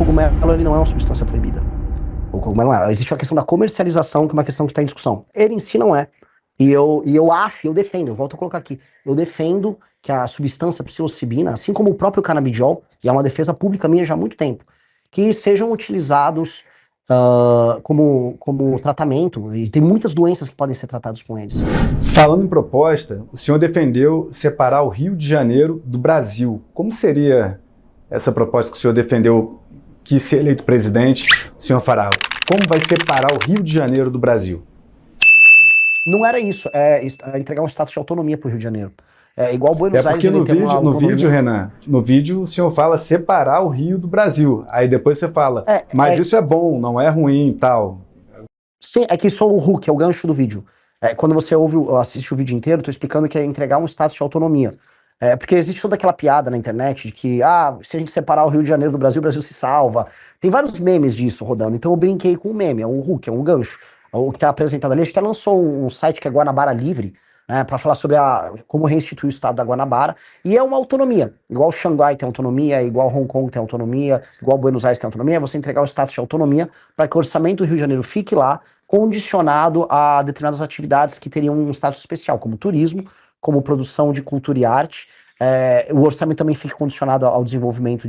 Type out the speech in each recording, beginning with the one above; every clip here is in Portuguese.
cogumelo ele não é uma substância proibida. O cogumelo não é. Existe a questão da comercialização, que é uma questão que está em discussão. Ele em si não é. E eu acho, eu defendo, eu volto a colocar aqui, eu defendo que a substância psilocibina, assim como o próprio canabidiol, e é uma defesa pública minha já há muito tempo, que sejam utilizados como tratamento, e tem muitas doenças que podem ser tratadas com eles. Falando em proposta, o senhor defendeu separar o Rio de Janeiro do Brasil. Como seria essa proposta que o senhor defendeu, que se eleito presidente, o senhor fará? Como vai separar o Rio de Janeiro do Brasil? Não era isso, é entregar um status de autonomia para o Rio de Janeiro. É igual Buenos Aires. É porque no vídeo, Renan, no vídeo o senhor fala separar o Rio do Brasil. Aí depois você fala, mas isso é bom, não é ruim e tal. Sim, é que só o hook, é o gancho do vídeo. Quando você assiste o vídeo inteiro, eu tô explicando que é entregar um status de autonomia. Porque existe toda aquela piada na internet de que, se a gente separar o Rio de Janeiro do Brasil, o Brasil se salva. Tem vários memes disso rodando, então eu brinquei com o meme, é um hook, é um gancho. O que está apresentado ali, a gente até lançou um site que é Guanabara Livre, né, para falar sobre como restituir o estado da Guanabara, e é uma autonomia, igual Xangai tem autonomia, igual Hong Kong tem autonomia, igual Buenos Aires tem autonomia, é você entregar o status de autonomia para que o orçamento do Rio de Janeiro fique lá, condicionado a determinadas atividades que teriam um status especial, como turismo, como produção de cultura e arte. O orçamento também fica condicionado ao desenvolvimento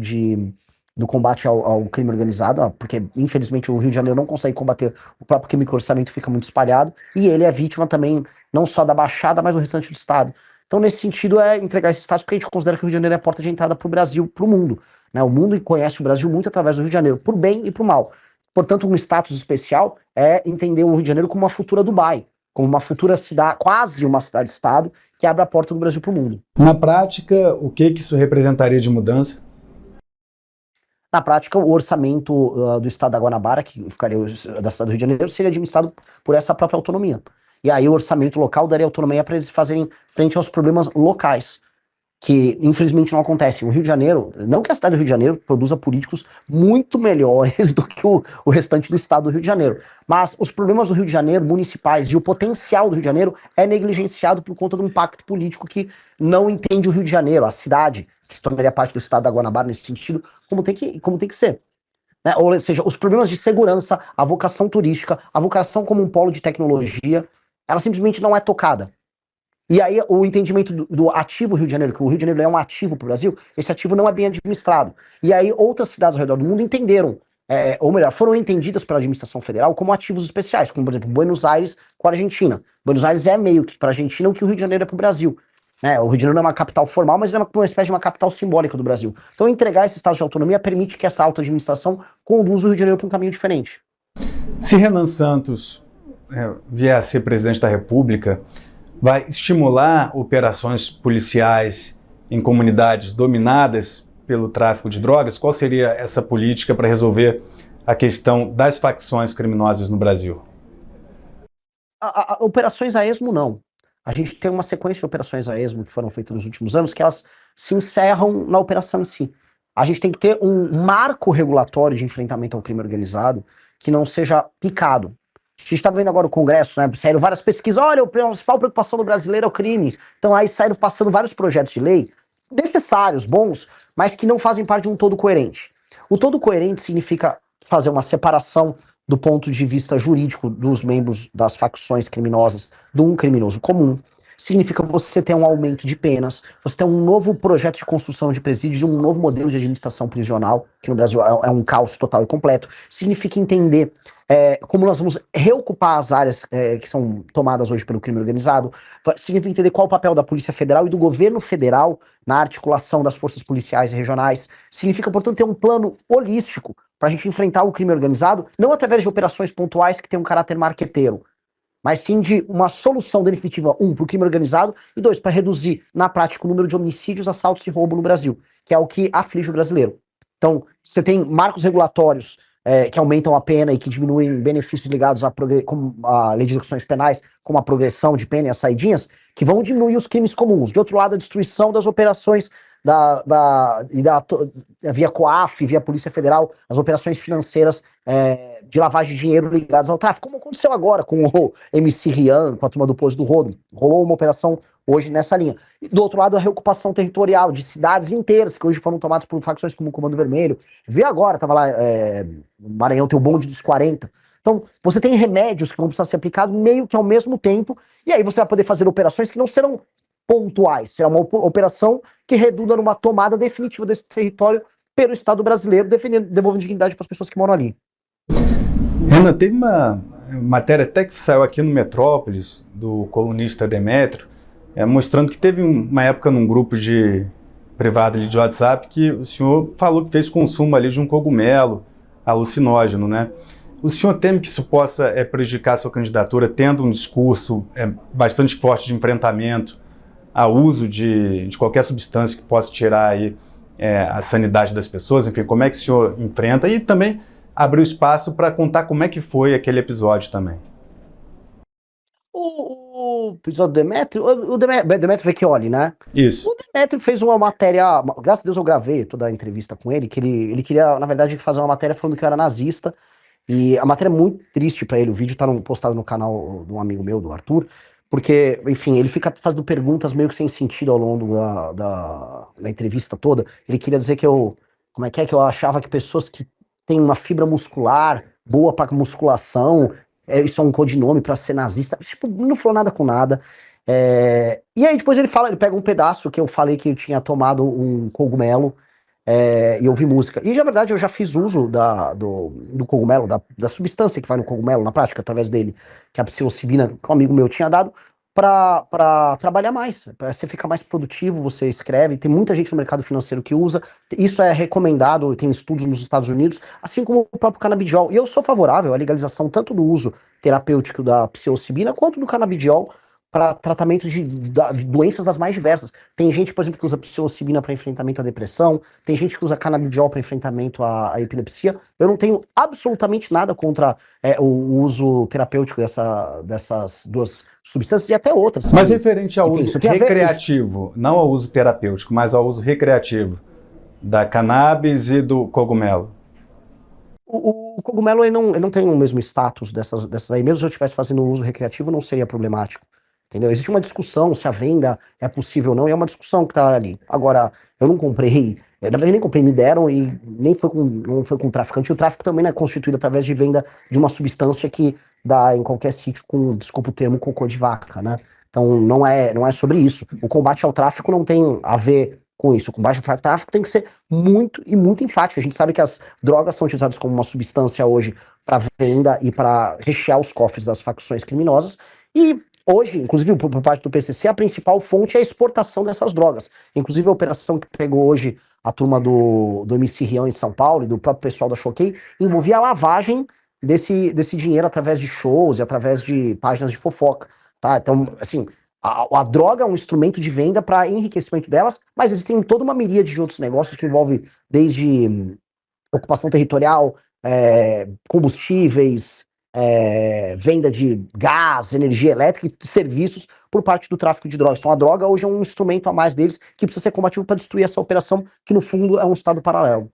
do combate ao crime organizado, porque infelizmente o Rio de Janeiro não consegue combater o próprio crime, que o orçamento fica muito espalhado, e ele é vítima também não só da Baixada, mas do restante do estado. Então, nesse sentido, é entregar esse status, porque a gente considera que o Rio de Janeiro é a porta de entrada para o Brasil, para o mundo. Né? O mundo conhece o Brasil muito através do Rio de Janeiro, por bem e por mal. Portanto, um status especial é entender o Rio de Janeiro como uma futura Dubai, como uma futura cidade, quase uma cidade-estado, que abre a porta do Brasil para o mundo. Na prática, o que isso representaria de mudança? Na prática, o orçamento do estado da Guanabara, que ficaria da cidade do Rio de Janeiro, seria administrado por essa própria autonomia. E aí o orçamento local daria autonomia para eles fazerem frente aos problemas locais, que infelizmente não acontecem. O Rio de Janeiro, não que a cidade do Rio de Janeiro produza políticos muito melhores do que o restante do estado do Rio de Janeiro, mas os problemas do Rio de Janeiro, municipais, e o potencial do Rio de Janeiro é negligenciado por conta de um pacto político que não entende o Rio de Janeiro, a cidade, que se tornaria parte do estado da Guanabara nesse sentido, como tem que ser. Né? Ou seja, os problemas de segurança, a vocação turística, a vocação como um polo de tecnologia, ela simplesmente não é tocada. E aí o entendimento do ativo Rio de Janeiro, que o Rio de Janeiro é um ativo para o Brasil, esse ativo não é bem administrado. E aí outras cidades ao redor do mundo entenderam, ou melhor, foram entendidas pela administração federal como ativos especiais, como por exemplo Buenos Aires com a Argentina. Buenos Aires é meio que para a Argentina o que o Rio de Janeiro é para o Brasil. O Rio de Janeiro não é uma capital formal, mas é uma espécie de uma capital simbólica do Brasil. Então entregar esse estado de autonomia permite que essa auto-administração conduza o Rio de Janeiro para um caminho diferente. Se Renan Santos vier a ser presidente da República, vai estimular operações policiais em comunidades dominadas pelo tráfico de drogas? Qual seria essa política para resolver a questão das facções criminosas no Brasil? Operações a esmo, não. A gente tem uma sequência de operações a esmo que foram feitas nos últimos anos que elas se encerram na operação em si. A gente tem que ter um marco regulatório de enfrentamento ao crime organizado que não seja picado. A gente está vendo agora o Congresso, né? Saíram várias pesquisas. Olha, a principal preocupação do brasileiro é o crime. Então aí saíram passando vários projetos de lei necessários, bons, mas que não fazem parte de um todo coerente. O todo coerente significa fazer uma separação do ponto de vista jurídico dos membros das facções criminosas de um criminoso comum. Significa você ter um aumento de penas, você ter um novo projeto de construção de presídios, um novo modelo de administração prisional, que no Brasil é um caos total e completo. Significa entender como nós vamos reocupar as áreas que são tomadas hoje pelo crime organizado. Significa entender qual o papel da Polícia Federal e do governo federal na articulação das forças policiais e regionais. Significa, portanto, ter um plano holístico para a gente enfrentar o crime organizado, não através de operações pontuais que tenham um caráter marqueteiro, mas sim de uma solução definitiva, para o crime organizado, e dois, para reduzir, na prática, o número de homicídios, assaltos e roubo no Brasil, que é o que aflige o brasileiro. Então, você tem marcos regulatórios que aumentam a pena e que diminuem benefícios ligados à lei de execuções penais, como a progressão de pena e as saidinhas, que vão diminuir os crimes comuns. De outro lado, a destruição das operações via COAF, via Polícia Federal, as operações financeiras de lavagem de dinheiro ligadas ao tráfico, como aconteceu agora com o MC Rian, com a turma do Pose do Rodo. Rolou uma operação hoje nessa linha. E do outro lado, a reocupação territorial de cidades inteiras, que hoje foram tomadas por facções como o Comando Vermelho. Vê agora, tava lá, no Maranhão tem o bonde dos 40. Então, você tem remédios que vão precisar ser aplicados meio que ao mesmo tempo, e aí você vai poder fazer operações que não serão pontuais, será uma operação que redunda numa tomada definitiva desse território pelo Estado brasileiro, devolvendo dignidade para as pessoas que moram ali. Renan, teve uma matéria até que saiu aqui no Metrópolis, do colunista Demétrio, mostrando que teve uma época num grupo privado ali de WhatsApp que o senhor falou que fez consumo ali de um cogumelo alucinógeno, né? O senhor teme que isso possa prejudicar a sua candidatura, tendo um discurso bastante forte de enfrentamento ao uso de qualquer substância que possa tirar aí, a sanidade das pessoas? Enfim, como é que o senhor enfrenta? E também abriu espaço para contar como é que foi aquele episódio também. O episódio do Demétrio, o Demétrio Vecchioli, né? Isso. O Demétrio fez uma matéria, graças a Deus eu gravei toda a entrevista com ele, que ele queria, na verdade, fazer uma matéria falando que eu era nazista, e a matéria é muito triste pra ele, o vídeo tá postado no canal de um amigo meu, do Arthur, porque, enfim, ele fica fazendo perguntas meio que sem sentido ao longo da entrevista toda. Ele queria dizer que que eu achava que pessoas que têm uma fibra muscular boa pra musculação, isso é um codinome pra ser nazista. Tipo, não falou nada com nada. E aí depois ele pega um pedaço que eu falei que eu tinha tomado um cogumelo, e ouvi música. E na verdade eu já fiz uso do cogumelo, da substância que vai no cogumelo, na prática, através dele, que é a psilocibina, que um amigo meu tinha dado, para trabalhar mais, para você ficar mais produtivo, você escreve, tem muita gente no mercado financeiro que usa, isso é recomendado, tem estudos nos Estados Unidos, assim como o próprio canabidiol, e eu sou favorável à legalização tanto do uso terapêutico da psilocibina, quanto do canabidiol para tratamento de doenças das mais diversas. Tem gente, por exemplo, que usa psilocibina para enfrentamento à depressão, tem gente que usa canabidiol para enfrentamento à epilepsia. Eu não tenho absolutamente nada contra o uso terapêutico dessas duas substâncias e até outras. Mas referente ao uso recreativo, não ao uso terapêutico, mas ao uso recreativo da cannabis e do cogumelo. O cogumelo ele não tem o mesmo status dessas aí. Mesmo se eu estivesse fazendo uso recreativo, não seria problemático. Entendeu? Existe uma discussão se a venda é possível ou não, e é uma discussão que tá ali. Agora, eu não comprei, na verdade nem comprei, me deram e não foi com o traficante. E o tráfico também é constituído através de venda de uma substância que dá em qualquer sítio com, desculpa o termo, cocô de vaca, né? Então não é sobre isso. O combate ao tráfico não tem a ver com isso. O combate ao tráfico tem que ser muito e muito enfático. A gente sabe que as drogas são utilizadas como uma substância hoje para venda e para rechear os cofres das facções criminosas. E hoje, inclusive por parte do PCC, a principal fonte é a exportação dessas drogas. Inclusive a operação que pegou hoje a turma do MC Rião em São Paulo e do próprio pessoal da Choquei, envolvia a lavagem desse dinheiro através de shows e através de páginas de fofoca, tá? Então, assim, a droga é um instrumento de venda para enriquecimento delas, mas existem toda uma miríade de outros negócios que envolve desde ocupação territorial, combustíveis, venda de gás, energia elétrica e serviços por parte do tráfico de drogas. Então a droga hoje é um instrumento a mais deles que precisa ser combativo para destruir essa operação, que no fundo é um estado paralelo.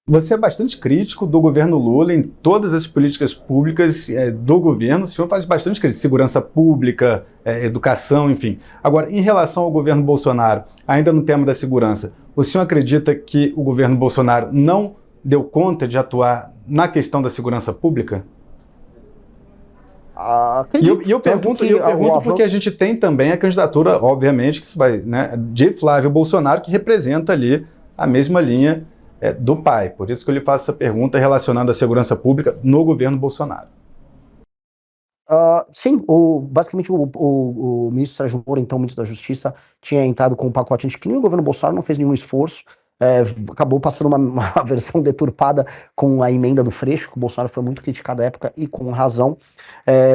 Você é bastante crítico do governo Lula em todas as políticas públicas do governo. O senhor faz bastante crítica, segurança pública, educação, enfim. Agora, em relação ao governo Bolsonaro, ainda no tema da segurança, o senhor acredita que o governo Bolsonaro não deu conta de atuar na questão da segurança pública? E eu pergunto porque a gente tem também a candidatura, obviamente, que vai, né, de Flávio Bolsonaro, que representa ali a mesma linha do pai. Por isso que eu lhe faço essa pergunta relacionada à segurança pública no governo Bolsonaro. Sim, basicamente o ministro Sérgio Moro, então ministro da Justiça, tinha entrado com um pacote anticrime e o governo Bolsonaro não fez nenhum esforço. Acabou passando uma versão deturpada com a emenda do Freixo, que o Bolsonaro foi muito criticado à época e com razão,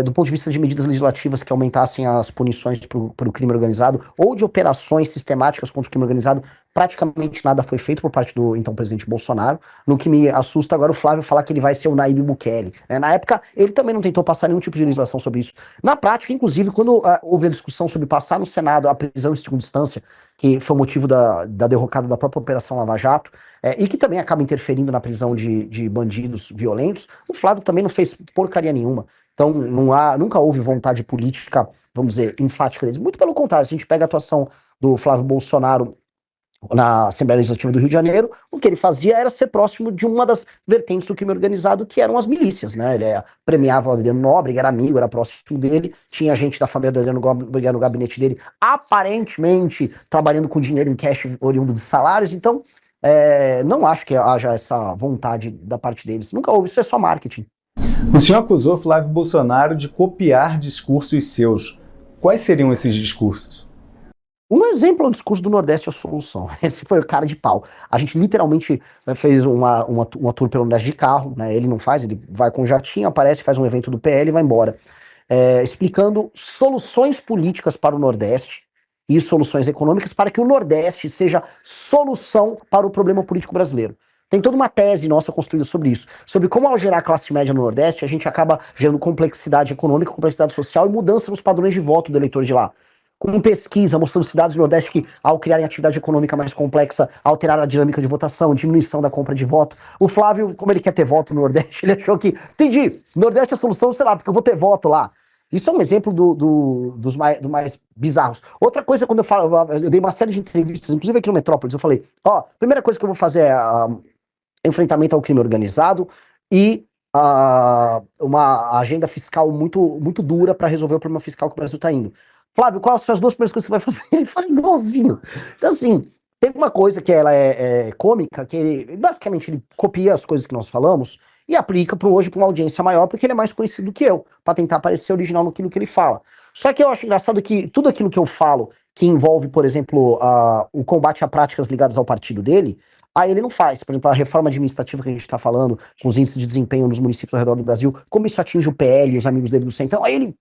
do ponto de vista de medidas legislativas que aumentassem as punições para o crime organizado ou de operações sistemáticas contra o crime organizado, praticamente nada foi feito por parte do então presidente Bolsonaro. No que me assusta agora o Flávio falar que ele vai ser o Nayib Bukele. Na época, ele também não tentou passar nenhum tipo de legislação sobre isso. Na prática, inclusive, quando houve a discussão sobre passar no Senado a prisão em segunda instância, que foi o motivo da derrocada da própria Operação Lava Jato, e que também acaba interferindo na prisão de bandidos violentos, o Flávio também não fez porcaria nenhuma. Então, nunca houve vontade política, vamos dizer, enfática deles. Muito pelo contrário, se a gente pega a atuação do Flávio Bolsonaro na Assembleia Legislativa do Rio de Janeiro, o que ele fazia era ser próximo de uma das vertentes do crime organizado, que eram as milícias, né? Ele premiava o Adriano Nóbrega, era amigo, era próximo dele, tinha gente da família do Adriano Nóbrega no gabinete dele, aparentemente trabalhando com dinheiro em cash oriundo de salários, então não acho que haja essa vontade da parte deles. Nunca houve, isso é só marketing. O senhor acusou Flávio Bolsonaro de copiar discursos seus. Quais seriam esses discursos? Um exemplo é o discurso do Nordeste é a solução. Esse foi o cara de pau. A gente literalmente fez uma tour pelo Nordeste de carro, né? Ele não faz, ele vai com um jatinho, aparece, faz um evento do PL e vai embora. Explicando soluções políticas para o Nordeste e soluções econômicas para que o Nordeste seja solução para o problema político brasileiro. Tem toda uma tese nossa construída sobre isso, sobre como ao gerar classe média no Nordeste, a gente acaba gerando complexidade econômica, complexidade social e mudança nos padrões de voto do eleitor de lá. Com pesquisa mostrando cidades do Nordeste que, ao criarem atividade econômica mais complexa, alteraram a dinâmica de votação, diminuição da compra de voto. O Flávio, como ele quer ter voto no Nordeste, ele achou que, entendi, Nordeste é a solução, sei lá, porque eu vou ter voto lá. Isso é um exemplo dos mais bizarros. Outra coisa, quando eu dei uma série de entrevistas, inclusive aqui no Metrópolis, eu falei, primeira coisa que eu vou fazer é enfrentamento ao crime organizado e uma agenda fiscal muito, muito dura para resolver o problema fiscal que o Brasil está indo. Flávio, quais são as duas primeiras coisas que você vai fazer? Ele fala igualzinho. Então, assim, tem uma coisa que ela é cômica, que ele, basicamente, ele copia as coisas que nós falamos e aplica hoje para uma audiência maior, porque ele é mais conhecido do que eu, para tentar parecer original naquilo que ele fala. Só que eu acho engraçado que tudo aquilo que eu falo, que envolve, por exemplo, o combate a práticas ligadas ao partido dele, aí ele não faz. Por exemplo, a reforma administrativa que a gente está falando, com os índices de desempenho nos municípios ao redor do Brasil, como isso atinge o PL e os amigos dele do Centrão, aí ele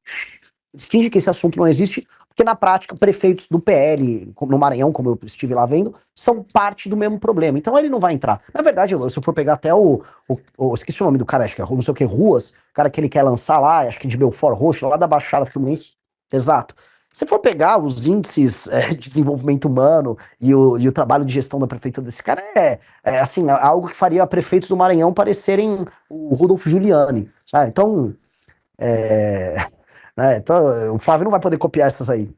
finge que esse assunto não existe, porque na prática prefeitos do PL, no Maranhão, como eu estive lá vendo, são parte do mesmo problema. Então ele não vai entrar. Na verdade, se eu for pegar até esqueci o nome do cara, acho que é não sei o que, Ruas, o cara que ele quer lançar lá, acho que de Belfort Roxo, lá da Baixada Fluminense, exato. Se for pegar os índices de desenvolvimento humano e o trabalho de gestão da prefeitura desse cara, assim, algo que faria prefeitos do Maranhão parecerem o Rudolf Giuliani, sabe? Então, então, o Flávio não vai poder copiar essas aí.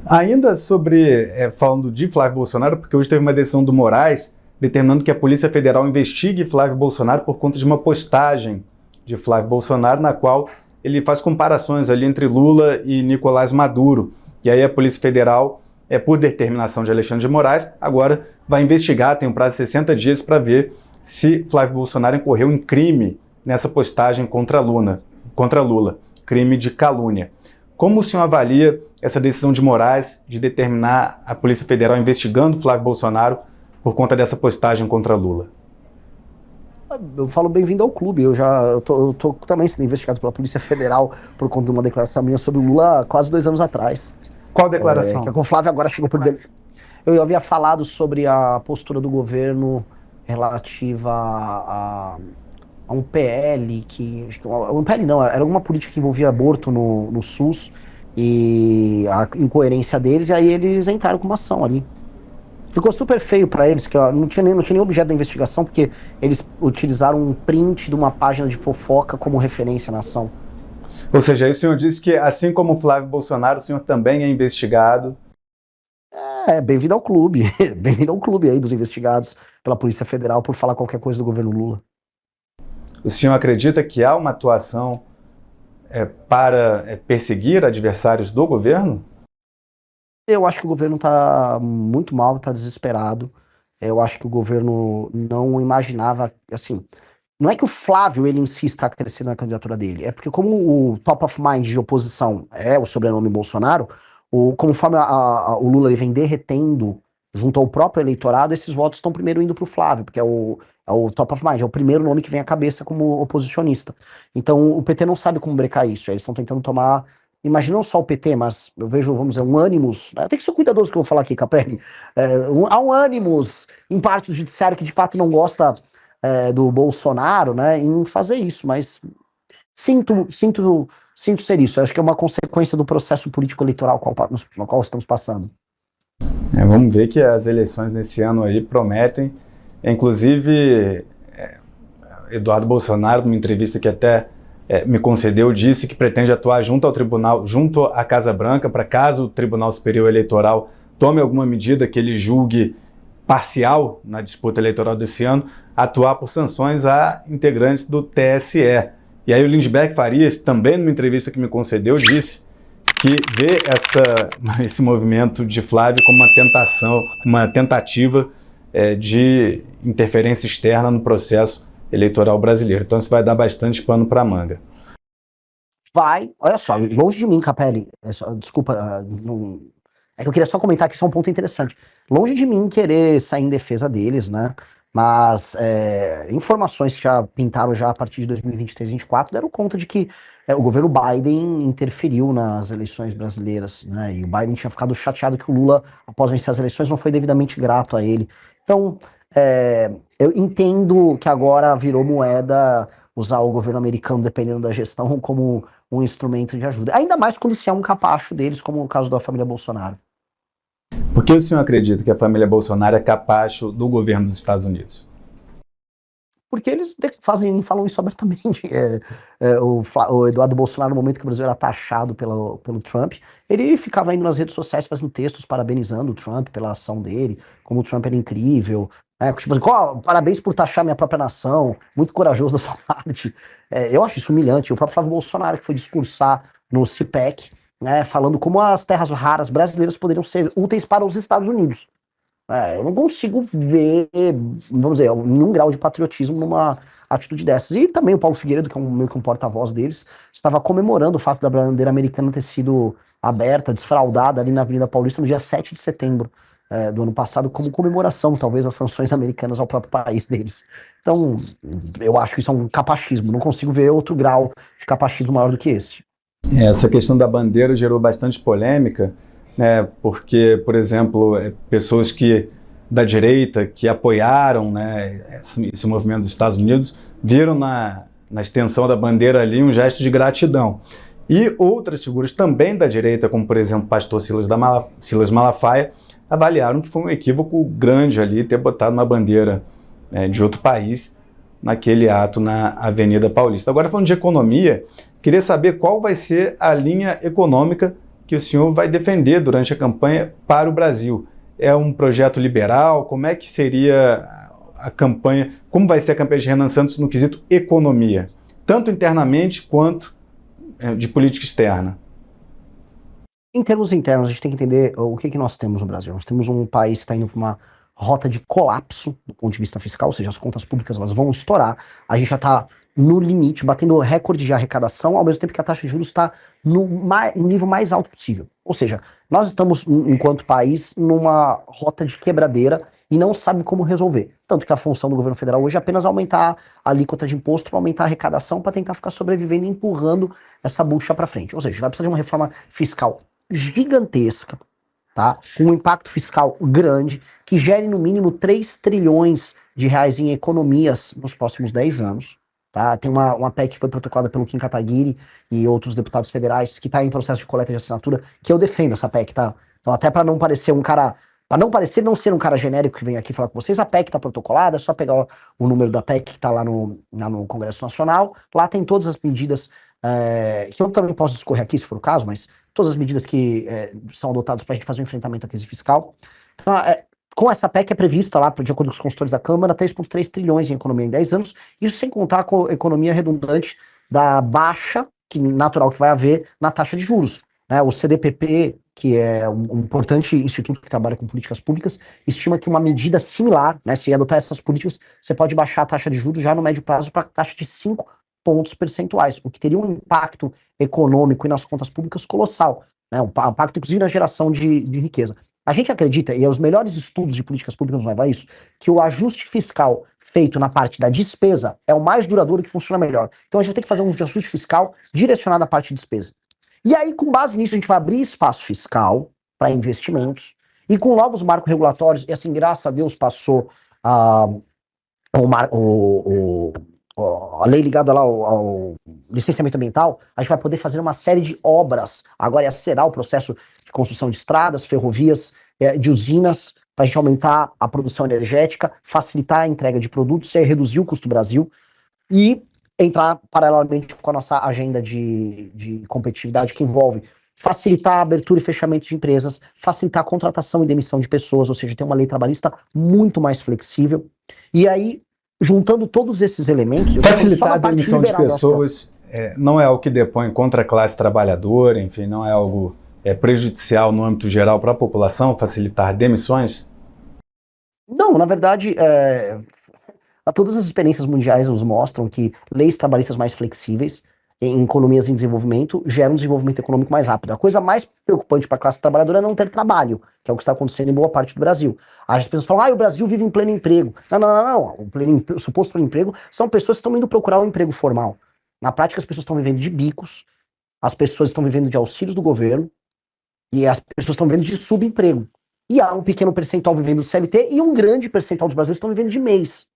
Ainda sobre, falando de Flávio Bolsonaro, porque hoje teve uma decisão do Moraes determinando que a Polícia Federal investigue Flávio Bolsonaro por conta de uma postagem de Flávio Bolsonaro, na qual ele faz comparações ali entre Lula e Nicolás Maduro. E aí a Polícia Federal, por determinação de Alexandre de Moraes, agora vai investigar, tem um prazo de 60 dias para ver se Flávio Bolsonaro incorreu em crime nessa postagem contra Lula, crime de calúnia. Como o senhor avalia essa decisão de Moraes de determinar a Polícia Federal investigando Flávio Bolsonaro por conta dessa postagem contra Lula? Eu falo bem-vindo ao clube. Eu tô também sendo investigado pela Polícia Federal por conta de uma declaração minha sobre o Lula quase 2 anos atrás. Qual declaração? Que o Flávio agora chegou por dentro. Eu havia falado sobre a postura do governo relativa a um PL um PL não, era alguma política que envolvia aborto no SUS e a incoerência deles, e aí eles entraram com uma ação ali. Ficou super feio pra eles, que não tinha nem objeto da investigação, porque eles utilizaram um print de uma página de fofoca como referência na ação. Ou seja, aí o senhor disse que, assim como o Flávio Bolsonaro, o senhor também é investigado. Bem-vindo ao clube. Bem-vindo ao clube aí dos investigados pela Polícia Federal por falar qualquer coisa do governo Lula. O senhor acredita que há uma atuação para perseguir adversários do governo? Eu acho que o governo está muito mal, está desesperado. Eu acho que o governo não imaginava, assim, não é que o Flávio, ele em si está crescendo na candidatura dele, é porque como o top of mind de oposição é o sobrenome Bolsonaro, conforme o Lula ele vem derretendo junto ao próprio eleitorado, esses votos estão primeiro indo para o Flávio, porque é o top of mind, é o primeiro nome que vem à cabeça como oposicionista. Então o PT não sabe como brecar isso, eles estão tentando tomar, imagina não só o PT, mas eu vejo, vamos dizer, um ânimos, tem que ser cuidadoso que eu vou falar aqui, Capelli, há um ânimos em parte do judiciário que de fato não gosta do Bolsonaro, né, em fazer isso, mas sinto ser isso, eu acho que é uma consequência do processo político eleitoral no qual estamos passando. Vamos ver que as eleições nesse ano aí prometem. Inclusive, Eduardo Bolsonaro, numa entrevista que até me concedeu, disse que pretende atuar junto ao tribunal, junto à Casa Branca, para caso o Tribunal Superior Eleitoral tome alguma medida que ele julgue parcial na disputa eleitoral desse ano, atuar por sanções a integrantes do TSE. E aí o Lindbergh Farias, também numa entrevista que me concedeu, disse que vê esse movimento de Flávio como uma tentativa de interferência externa no processo eleitoral brasileiro. Então isso vai dar bastante pano para manga. Vai, olha só, longe de mim, Capelli, desculpa, é que eu queria só comentar que isso é um ponto interessante. Longe de mim querer sair em defesa deles, né? Mas informações que já pintaram já a partir de 2023 e 2024 deram conta de que o governo Biden interferiu nas eleições brasileiras, né? E o Biden tinha ficado chateado que o Lula, após vencer as eleições, não foi devidamente grato a ele. Então, eu entendo que agora virou moeda usar o governo americano, dependendo da gestão, como um instrumento de ajuda. Ainda mais quando se é um capacho deles, como o caso da família Bolsonaro. Por que o senhor acredita que a família Bolsonaro é capacho do governo dos Estados Unidos? Porque eles falam isso abertamente. O Eduardo Bolsonaro, no momento que o Brasil era taxado pelo Trump, ele ficava indo nas redes sociais fazendo textos parabenizando o Trump pela ação dele, como o Trump era incrível. Tipo assim, parabéns por taxar minha própria nação, muito corajoso da sua parte. Eu acho isso humilhante. O próprio Flávio Bolsonaro, que foi discursar no CPEC, né, falando como as terras raras brasileiras poderiam ser úteis para os Estados Unidos. Eu não consigo ver, vamos dizer, nenhum grau de patriotismo numa atitude dessas. E também o Paulo Figueiredo, que é meio que um porta-voz deles, estava comemorando o fato da bandeira americana ter sido aberta, desfraldada ali na Avenida Paulista no dia 7 de setembro do ano passado, como comemoração, talvez, às sanções americanas ao próprio país deles. Então, eu acho que isso é um capachismo. Não consigo ver outro grau de capachismo maior do que esse. Essa questão da bandeira gerou bastante polêmica, né, porque, por exemplo, pessoas da direita que apoiaram, né, esse movimento dos Estados Unidos viram na extensão da bandeira ali um gesto de gratidão. E outras figuras também da direita, como por exemplo o pastor Silas Malafaia, avaliaram que foi um equívoco grande ali ter botado uma bandeira de outro país naquele ato na Avenida Paulista. Agora, falando de economia, queria saber qual vai ser a linha econômica que o senhor vai defender durante a campanha para o Brasil. É um projeto liberal? Como é que seria a campanha? Como vai ser a campanha de Renan Santos no quesito economia? Tanto internamente quanto de política externa. Em termos internos, a gente tem que entender o que nós temos no Brasil. Nós temos um país que está indo para uma rota de colapso do ponto de vista fiscal, ou seja, as contas públicas elas vão estourar. A gente já está no limite, batendo recorde de arrecadação, ao mesmo tempo que a taxa de juros está no nível mais alto possível. Ou seja, nós estamos, enquanto país, numa rota de quebradeira e não sabe como resolver. Tanto que a função do governo federal hoje é apenas aumentar a alíquota de imposto para aumentar a arrecadação, para tentar ficar sobrevivendo e empurrando essa bucha para frente. Ou seja, vai precisar de uma reforma fiscal gigantesca, tá? Com um impacto fiscal grande, que gere no mínimo 3 trilhões de reais em economias nos próximos 10 anos. Tá? Tem uma PEC que foi protocolada pelo Kim Kataguiri e outros deputados federais que está em processo de coleta de assinatura, que eu defendo essa PEC, tá? Então até para não parecer um cara, para não parecer não ser um cara genérico que vem aqui falar com vocês, a PEC está protocolada, é só pegar o número da PEC que está lá no Congresso Nacional, lá tem todas as medidas, que eu também posso discorrer aqui se for o caso, mas todas as medidas que são adotadas para a gente fazer um enfrentamento à crise fiscal. Então, com essa PEC é prevista lá, de acordo com os consultores da Câmara, 3,3 trilhões em economia em 10 anos, isso sem contar com a economia redundante da baixa natural que vai haver na taxa de juros. Né? O CDPP, que é um importante instituto que trabalha com políticas públicas, estima que uma medida similar, né, se adotar essas políticas, você pode baixar a taxa de juros já no médio prazo para a taxa de 5 pontos percentuais, o que teria um impacto econômico e nas contas públicas colossal, né? Um impacto inclusive na geração de riqueza. A gente acredita, e os melhores estudos de políticas públicas nos levam a isso, que o ajuste fiscal feito na parte da despesa é o mais duradouro e que funciona melhor. Então a gente vai ter que fazer um ajuste fiscal direcionado à parte de despesa. E aí, com base nisso, a gente vai abrir espaço fiscal para investimentos e com novos marcos regulatórios, e assim, graças a Deus, passou a lei ligada lá ao licenciamento ambiental, a gente vai poder fazer uma série de obras, agora acelerar o processo de construção de estradas, ferrovias, de usinas, para a gente aumentar a produção energética, facilitar a entrega de produtos e reduzir o custo do Brasil. E entrar paralelamente com a nossa agenda de competitividade, que envolve facilitar a abertura e fechamento de empresas, facilitar a contratação e demissão de pessoas, ou seja, ter uma lei trabalhista muito mais flexível. E aí, juntando todos esses elementos... Facilitar a demissão de pessoas não é algo que depõe contra a classe trabalhadora, enfim, não é algo prejudicial no âmbito geral para a população, facilitar demissões? Não, na verdade, todas as experiências mundiais nos mostram que leis trabalhistas mais flexíveis em economias em desenvolvimento geram um desenvolvimento econômico mais rápido. A coisa mais preocupante para a classe trabalhadora é não ter trabalho, que é o que está acontecendo em boa parte do Brasil. As pessoas falam, o Brasil vive em pleno emprego. Não. O suposto pleno emprego são pessoas que estão indo procurar um emprego formal. Na prática, as pessoas estão vivendo de bicos, as pessoas estão vivendo de auxílios do governo e as pessoas estão vivendo de subemprego. E há um pequeno percentual vivendo do CLT e um grande percentual dos brasileiros estão vivendo de mês.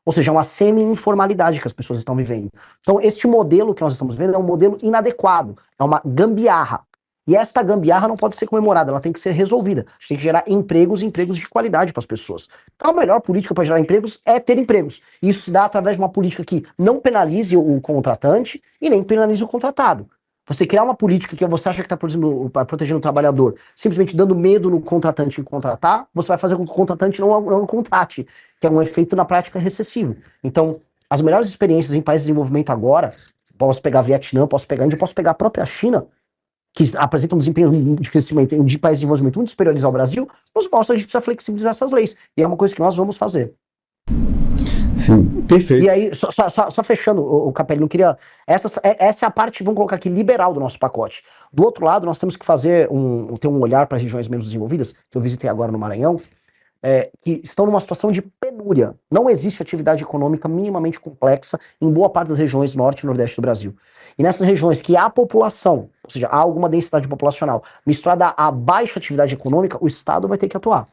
Ou seja, é uma semi-informalidade que as pessoas estão vivendo. Então, este modelo que nós estamos vendo é um modelo inadequado, é uma gambiarra. E esta gambiarra não pode ser comemorada, ela tem que ser resolvida. A gente tem que gerar empregos de qualidade para as pessoas. Então, a melhor política para gerar empregos é ter empregos. E isso se dá através de uma política que não penalize o contratante e nem penalize o contratado. Você criar uma política que você acha que está protegendo o trabalhador, simplesmente dando medo no contratante em contratar, você vai fazer com que o contratante não contrate, que é um efeito na prática recessivo. Então, as melhores experiências em países de desenvolvimento agora, posso pegar Vietnã, posso pegar Índia, posso pegar a própria China, que apresentam um desempenho de crescimento de países de desenvolvimento muito superiores ao Brasil, nos mostra que a gente precisa flexibilizar essas leis. E é uma coisa que nós vamos fazer. Sim, perfeito. E aí, só fechando, o Capelli, não queria... Essa é a parte, vamos colocar aqui, liberal do nosso pacote. Do outro lado, nós temos que fazer ter um olhar para as regiões menos desenvolvidas, que eu visitei agora no Maranhão, que estão numa situação de penúria. Não existe atividade econômica minimamente complexa em boa parte das regiões norte e nordeste do Brasil. E nessas regiões que há população, ou seja, há alguma densidade populacional, misturada a baixa atividade econômica, o Estado vai ter que atuar.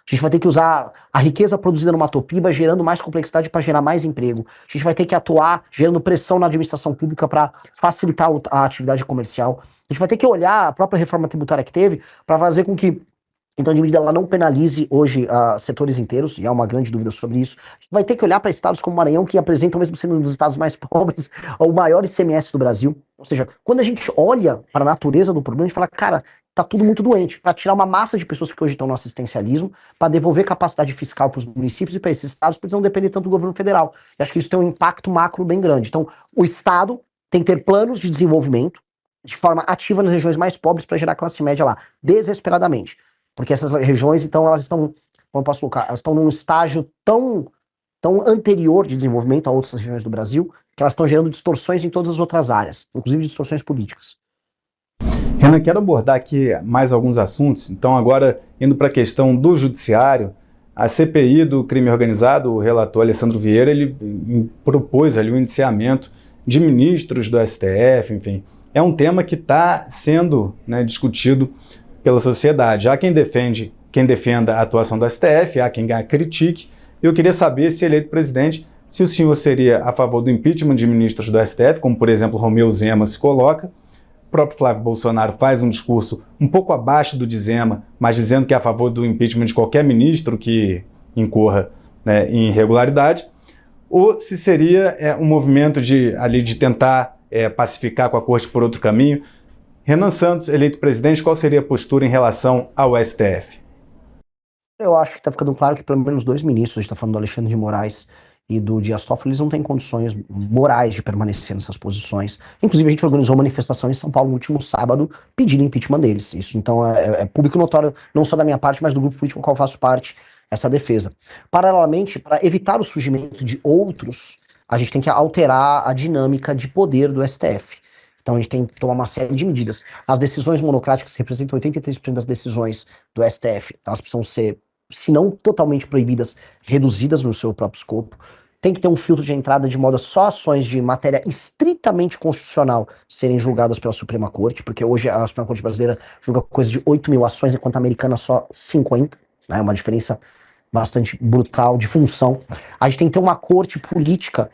A gente vai ter que usar a riqueza produzida no Mato Piba, gerando mais complexidade para gerar mais emprego. A gente vai ter que atuar gerando pressão na administração pública para facilitar a atividade comercial. A gente vai ter que olhar a própria reforma tributária que teve para fazer com que, então, a medida ela não penalize hoje setores inteiros, e há uma grande dúvida sobre isso. A gente vai ter que olhar para estados como Maranhão, que apresentam, mesmo sendo um dos estados mais pobres, o maior ICMS do Brasil. Ou seja, quando a gente olha para a natureza do problema, a gente fala, cara, tá tudo muito doente, para tirar uma massa de pessoas que hoje estão no assistencialismo, para devolver capacidade fiscal para os municípios e para esses estados, para eles não depender tanto do governo federal. E acho que isso tem um impacto macro bem grande. Então, o Estado tem que ter planos de desenvolvimento de forma ativa nas regiões mais pobres para gerar classe média lá, desesperadamente. Porque essas regiões, então, elas estão, como eu posso colocar, elas estão num estágio tão anterior de desenvolvimento a outras regiões do Brasil, que elas estão gerando distorções em todas as outras áreas, inclusive distorções políticas. Renan, quero abordar aqui mais alguns assuntos. Então, agora, indo para a questão do judiciário, a CPI do crime organizado, o relator Alessandro Vieira, ele propôs ali o indiciamento de ministros do STF, enfim. É um tema que está sendo discutido pela sociedade. Há quem defenda a atuação do STF, há quem a critique. Eu queria saber, se eleito presidente, se o senhor seria a favor do impeachment de ministros do STF, como, por exemplo, Romeu Zema se coloca. O próprio Flávio Bolsonaro faz um discurso um pouco abaixo do de Zema, mas dizendo que é a favor do impeachment de qualquer ministro que incorra em irregularidade, ou se seria um movimento de tentar pacificar com a corte por outro caminho. Renan Santos, eleito presidente, qual seria a postura em relação ao STF? Eu acho que está ficando claro que pelo menos dois ministros, a gente está falando do Alexandre de Moraes e do Dias Toffoli, eles não têm condições morais de permanecer nessas posições. Inclusive, a gente organizou uma manifestação em São Paulo no último sábado pedindo impeachment deles. Isso, então, é público notório, não só da minha parte, mas do grupo político ao qual eu faço parte, essa defesa. Paralelamente, para evitar o surgimento de outros, a gente tem que alterar a dinâmica de poder do STF. Então, a gente tem que tomar uma série de medidas. As decisões monocráticas, que representam 83% das decisões do STF, elas precisam ser, se não totalmente proibidas, reduzidas no seu próprio escopo. Tem que ter um filtro de entrada de modo a só ações de matéria estritamente constitucional serem julgadas pela Suprema Corte, porque hoje a Suprema Corte brasileira julga coisa de 8 mil ações, enquanto a americana só 50, né? Uma diferença bastante brutal de função. A gente tem que ter uma corte política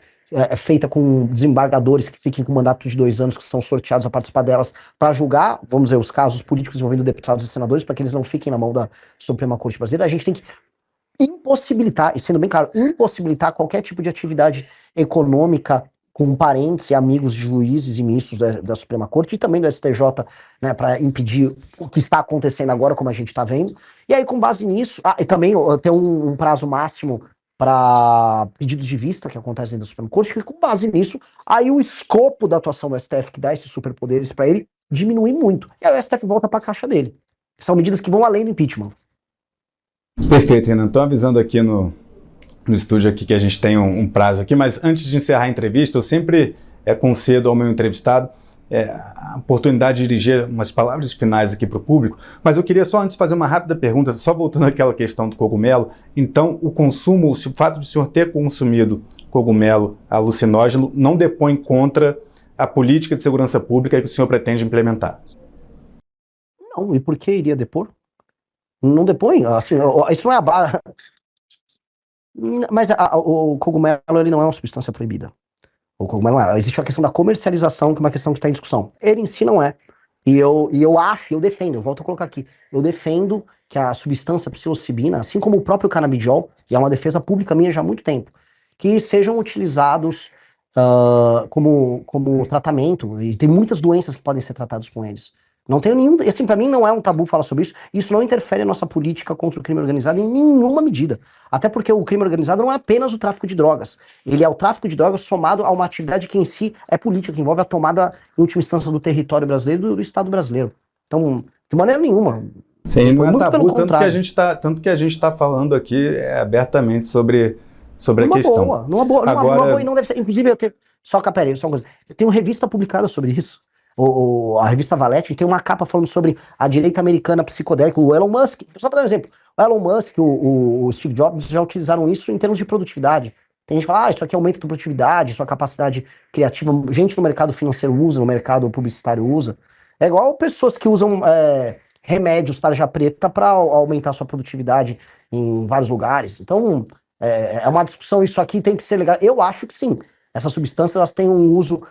feita com desembargadores que fiquem com mandato de 2 anos, que são sorteados a participar delas, para julgar, vamos dizer, os casos políticos envolvendo deputados e senadores, para que eles não fiquem na mão da Suprema Corte brasileira. A gente tem que impossibilitar, e sendo bem claro, impossibilitar qualquer tipo de atividade econômica com parentes e amigos de juízes e ministros da Suprema Corte e também do STJ, né, para impedir o que está acontecendo agora, como a gente está vendo. E aí, com base nisso, e também tem um prazo máximo para pedidos de vista que acontecem dentro da Suprema Corte, que com base nisso, aí o escopo da atuação do STF, que dá esses superpoderes para ele, diminui muito. E aí o STF volta para a caixa dele. São medidas que vão além do impeachment. Perfeito, Renan. Estou avisando aqui no estúdio aqui que a gente tem um prazo aqui, mas antes de encerrar a entrevista, eu sempre concedo ao meu entrevistado a oportunidade de dirigir umas palavras finais aqui para o público, mas eu queria só antes fazer uma rápida pergunta, só voltando àquela questão do cogumelo. Então, o consumo, o fato de o senhor ter consumido cogumelo alucinógeno não depõe contra a política de segurança pública que o senhor pretende implementar? Não, e por que iria depor? Não depõe, assim, isso não é a base. Mas o cogumelo, ele não é uma substância proibida. O cogumelo não é. Existe a questão da comercialização, que é uma questão que está em discussão. Ele em si não é. E eu acho, eu defendo, eu volto a colocar aqui, eu defendo que a substância psilocibina, assim como o próprio canabidiol, e é uma defesa pública minha já há muito tempo, que sejam utilizados como tratamento, e tem muitas doenças que podem ser tratadas com eles. Não tenho nenhum, assim, para mim não é um tabu falar sobre isso, isso não interfere na nossa política contra o crime organizado em nenhuma medida. Até porque o crime organizado não é apenas o tráfico de drogas, ele é o tráfico de drogas somado a uma atividade que em si é política, que envolve a tomada, em última instância, do território brasileiro e do Estado brasileiro. Então, de maneira nenhuma. Sim, não é tabu, tanto que a gente tá falando aqui abertamente sobre a questão. Numa boa, e não deve ser. Inclusive, só uma coisa. Eu tenho revista publicada sobre isso. A revista Valete tem uma capa falando sobre a direita americana psicodélica, o Elon Musk. Só para dar um exemplo, o Elon Musk, o Steve Jobs já utilizaram isso em termos de produtividade. Tem gente que fala, isso aqui aumenta a tua produtividade, sua capacidade criativa. Gente no mercado financeiro usa, no mercado publicitário usa. É igual pessoas que usam remédios tarja preta para aumentar sua produtividade em vários lugares. Então, é uma discussão, isso aqui tem que ser legal. Eu acho que sim, essas substâncias elas têm um uso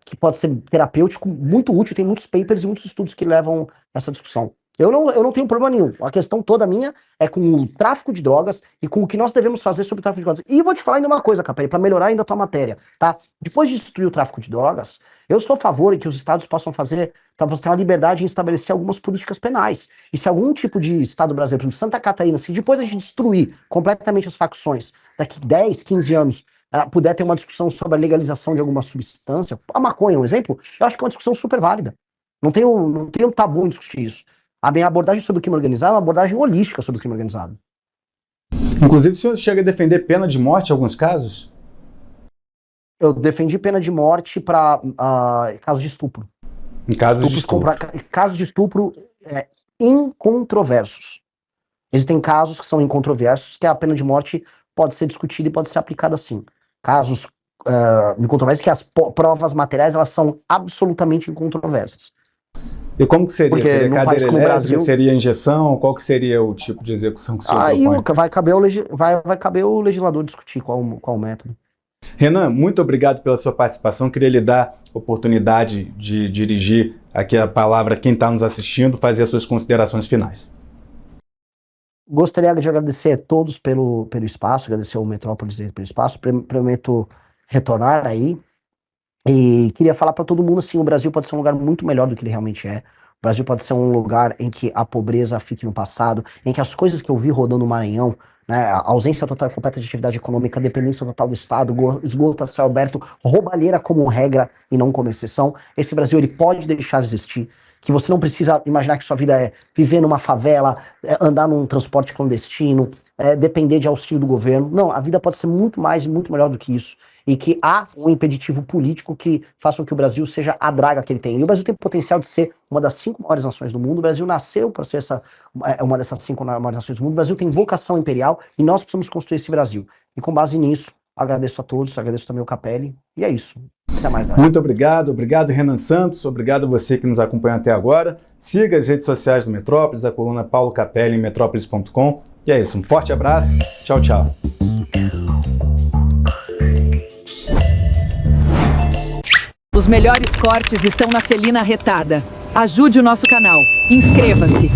que pode ser terapêutico, muito útil, tem muitos papers e muitos estudos que levam essa discussão. Eu não tenho problema nenhum. A questão toda minha é com o tráfico de drogas e com o que nós devemos fazer sobre o tráfico de drogas. E vou te falar ainda uma coisa, Capelli, para melhorar ainda a tua matéria, tá? Depois de destruir o tráfico de drogas, eu sou a favor de que os estados possam fazer, para você ter uma liberdade em estabelecer algumas políticas penais. E se algum tipo de estado brasileiro, por exemplo, Santa Catarina, se depois a gente destruir completamente as facções, daqui 10, 15 anos, puder ter uma discussão sobre a legalização de alguma substância, a maconha, um exemplo, eu acho que é uma discussão super válida. Não tenho tabu em discutir isso. A minha abordagem sobre o crime organizado é uma abordagem holística sobre o crime organizado. Inclusive, o senhor chega a defender pena de morte em alguns casos? Eu defendi pena de morte para casos de estupro. Em casos de estupro? Casos de estupro incontroversos. Existem casos que são incontroversos que a pena de morte pode ser discutida e pode ser aplicada assim. Casos incontroversos que as provas materiais elas são absolutamente incontroversas. E como que seria? Porque seria cadeira elétrica? Brasil, seria injeção? Qual que seria o tipo de execução que o senhor propõe? Vai caber o legislador discutir qual o método. Renan, muito obrigado pela sua participação. Queria lhe dar a oportunidade de dirigir aqui a palavra a quem está nos assistindo, fazer as suas considerações finais. Gostaria de agradecer a todos pelo espaço, agradecer ao Metrópolis pelo espaço, prometo retornar aí. E queria falar para todo mundo assim, o Brasil pode ser um lugar muito melhor do que ele realmente é. O Brasil pode ser um lugar em que a pobreza fique no passado, em que as coisas que eu vi rodando no Maranhão, né, a ausência total e completa de atividade econômica, a dependência total do Estado, esgoto a céu aberto, roubalheira como regra e não como exceção. Esse Brasil ele pode deixar de existir, que você não precisa imaginar que sua vida é viver numa favela, andar num transporte clandestino, depender de auxílio do governo. Não, a vida pode ser muito mais e muito melhor do que isso. E que há um impeditivo político que faça com que o Brasil seja a draga que ele tem. E o Brasil tem o potencial de ser uma das 5 maiores nações do mundo. O Brasil nasceu para ser uma dessas 5 maiores nações do mundo. O Brasil tem vocação imperial e nós precisamos construir esse Brasil. E com base nisso, agradeço a todos, agradeço também o Capelli. E é isso. Até mais, galera. Muito obrigado, Renan Santos, obrigado a você que nos acompanha até agora. Siga as redes sociais do Metrópolis, a coluna Paulo Capelli em metrópolis.com. E é isso, um forte abraço, tchau, tchau. Os melhores cortes estão na Felina Arretada. Ajude o nosso canal. Inscreva-se.